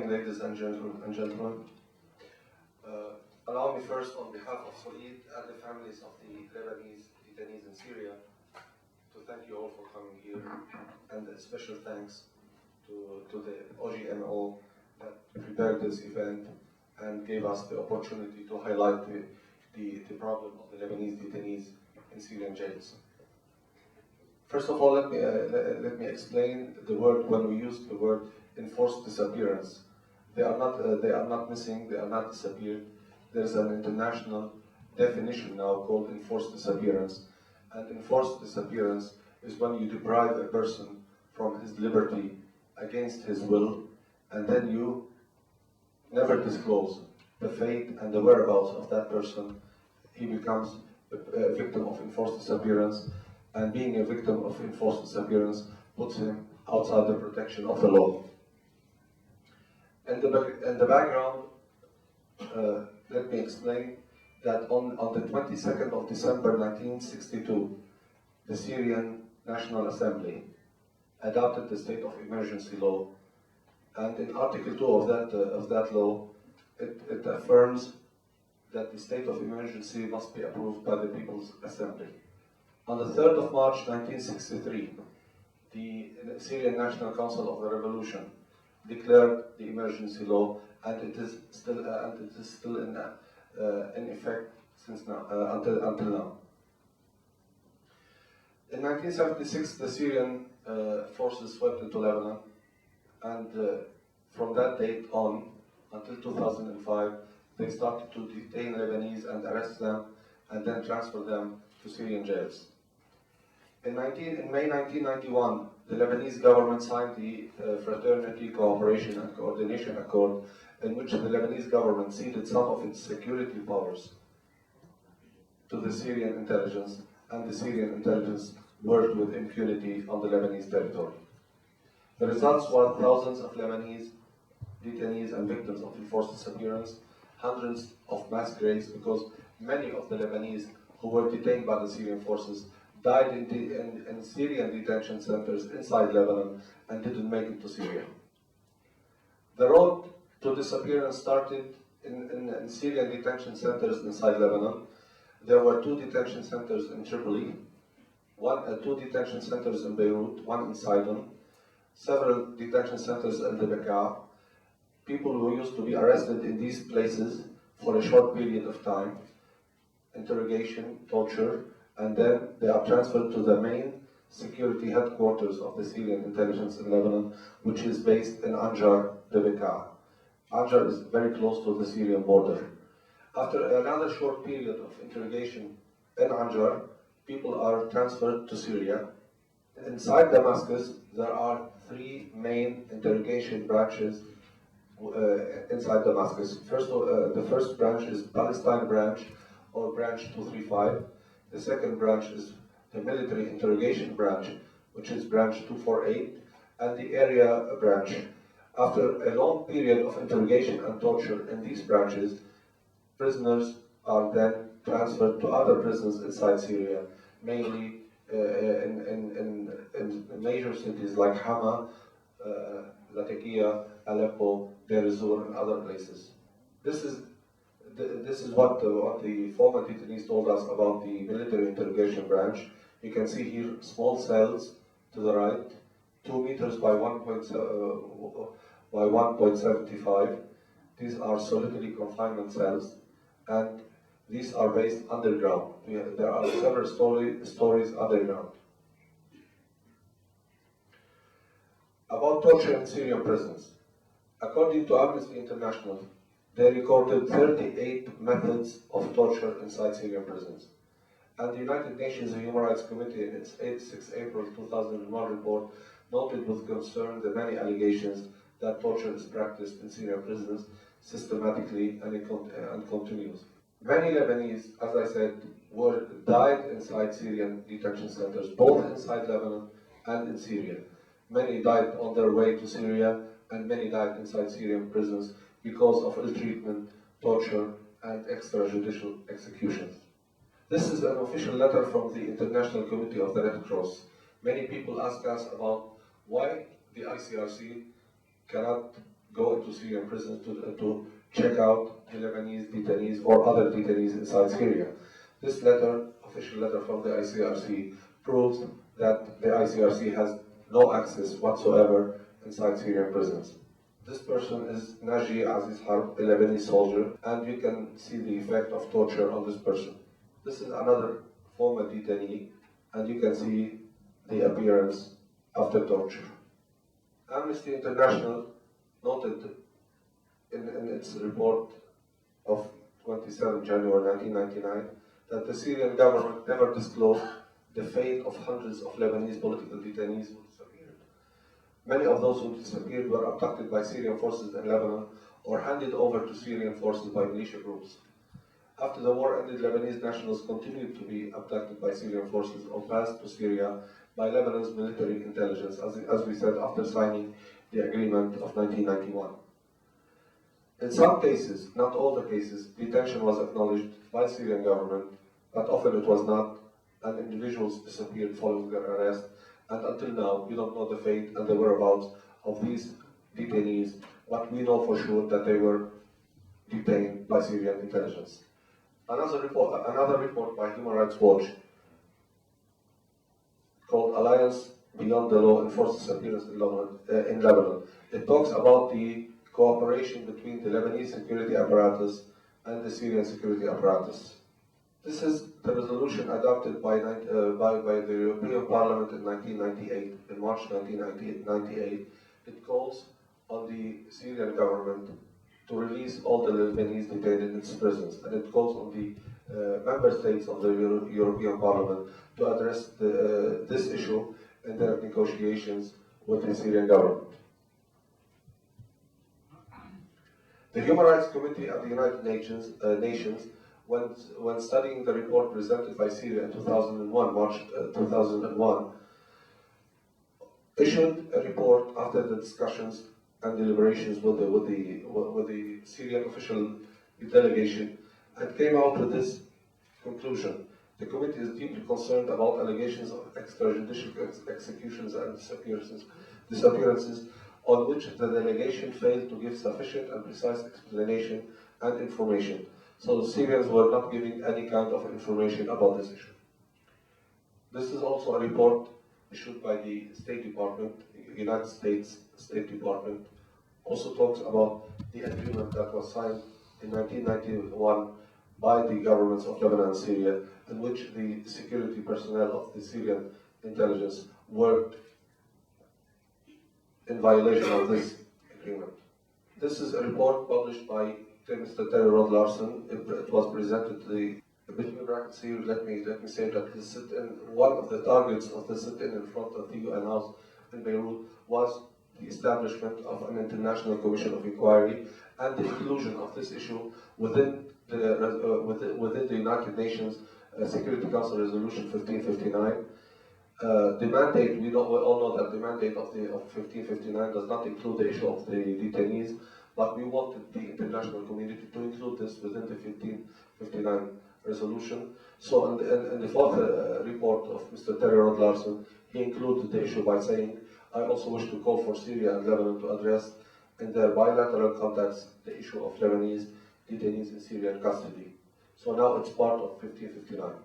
morning, ladies and gentlemen. Allow me first, on behalf of Solid and the families of the Lebanese detainees in Syria, to thank you all for coming here, and a special thanks to the OGMO that prepared this event and gave us the opportunity to highlight the problem of the Lebanese detainees in Syrian jails. First of all, let me explain the word. When we use the word enforced disappearance, they are not missing, they are not disappeared. There is an international definition now called enforced disappearance, and enforced disappearance is when you deprive a person from his liberty against his will, and then you never disclose the fate and the whereabouts of that person. He becomes a victim of enforced disappearance, and being a victim of enforced disappearance puts him outside the protection of the law. In the background, let me explain that on the 22nd of December 1962, the Syrian National Assembly adopted the state of emergency law, and in Article 2 of that law, it affirms that the state of emergency must be approved by the People's Assembly. On the 3rd of March 1963, the Syrian National Council of the Revolution declared the emergency law, and it is still in effect since now, until now. In 1976, the Syrian forces swept into Lebanon, and from that date on until 2005, they started to detain Lebanese and arrest them, and then transfer them to Syrian jails. In May 1991, the Lebanese government signed the Fraternity, Cooperation and Coordination Accord, in which the Lebanese government ceded some of its security powers to the Syrian intelligence, and the Syrian intelligence worked with impunity on the Lebanese territory. The results were thousands of Lebanese detainees and victims of enforced disappearance, hundreds of mass graves, because many of the Lebanese who were detained by the Syrian forces died in Syrian detention centers inside Lebanon and didn't make it to Syria. The road to disappearance started in Syrian detention centers inside Lebanon. There were 2 detention centers in Tripoli, 2 detention centers in Beirut, 1 in Sidon, several detention centers in the Bekaa. People who used to be arrested in these places for a short period of time, interrogation, torture, and then they are transferred to the main security headquarters of the Syrian intelligence in Lebanon, which is based in Anjar, the Bekaa. Anjar is very close to the Syrian border. After another short period of interrogation in Anjar, people are transferred to Syria. Inside Damascus, there are 3 main interrogation branches inside Damascus. The first branch is Palestine branch, or branch 235. The second branch is the military interrogation branch, which is branch 248, and the area branch. After a long period of interrogation and torture in these branches, prisoners are then transferred to other prisons inside Syria, mainly in major cities like Hama, Latakia, Aleppo, Deir ez-Zor, and other places. This is what the former detainees told us about the military interrogation branch. You can see here small cells to the right, 2 meters by 1.75. These are solitary confinement cells, and these are based underground. There are several stories underground. About torture in Syrian prisons. According to Amnesty International, they recorded 38 methods of torture inside Syrian prisons. And the United Nations Human Rights Committee, in its 6 April 2001 report, noted with concern the many allegations that torture is practiced in Syrian prisons systematically and continues. Many Lebanese, as I said, died inside Syrian detention centers, both inside Lebanon and in Syria. Many died on their way to Syria, and many died inside Syrian prisons because of ill treatment, torture, and extrajudicial executions. This is an official letter from the International Committee of the Red Cross. Many people ask us about why the ICRC cannot go into Syrian prisons to check out the Lebanese detainees or other detainees inside Syria. This letter, official letter from the ICRC, proves that the ICRC has no access whatsoever inside Syrian prisons. This person is Naji Aziz Harb, a Lebanese soldier, and you can see the effect of torture on this person. This is another former detainee, and you can see the appearance after torture. Amnesty International noted in its report of 27 January 1999 that the Syrian government never disclosed the fate of hundreds of Lebanese political detainees who disappeared. Many of those who disappeared were abducted by Syrian forces in Lebanon or handed over to Syrian forces by militia groups. After the war ended, Lebanese nationals continued to be abducted by Syrian forces or passed to Syria by Lebanon's military intelligence, as we said, after signing the agreement of 1991. In some cases, not all the cases, detention was acknowledged by Syrian government, but often it was not, and individuals disappeared following their arrest, and until now, we don't know the fate and the whereabouts of these detainees, but we know for sure that they were detained by Syrian intelligence. Another report by Human Rights Watch called Alliance Beyond the Law Enforced Disappearance in Lebanon. It talks about the cooperation between the Lebanese security apparatus and the Syrian security apparatus. This is the resolution adopted by the European Parliament in 1998, in March 1998. It calls on the Syrian government to release all the Lebanese detained in its prisons, and it calls on the member states of the European Parliament to address this issue in their negotiations with the Syrian government. The Human Rights Committee of the United Nations, when studying the report presented by Syria in 2001, March 2001, issued a report after the discussions and deliberations with the Syrian official delegation, and came out with this conclusion. The committee is deeply concerned about allegations of extrajudicial executions and disappearances on which the delegation failed to give sufficient and precise explanation and information. So the Syrians were not giving any kind of information about this issue. This is also a report issued by the State Department, United States State Department, also talks about the agreement that was signed in 1991 by the governments of Lebanon and Syria, in which the security personnel of the Syrian intelligence worked in violation of this agreement. This is a report published by Mr. Terry Rod Larson. It was presented to the between brackets here. Let me say that the sit-in, one of the targets of the sit-in in front of the UN House in Beirut was the establishment of an international commission of inquiry and the inclusion of this issue within the United Nations Security Council Resolution 1559. The mandate, we all know that the mandate of 1559 does not include the issue of the detainees, but we wanted the international community to include this within the 1559 resolution. So in the fourth report of Mr. Terry Rod Larson, he included the issue by saying, I also wish to call for Syria and Lebanon to address in their bilateral contacts the issue of Lebanese detainees in Syrian custody. So now it's part of 1559.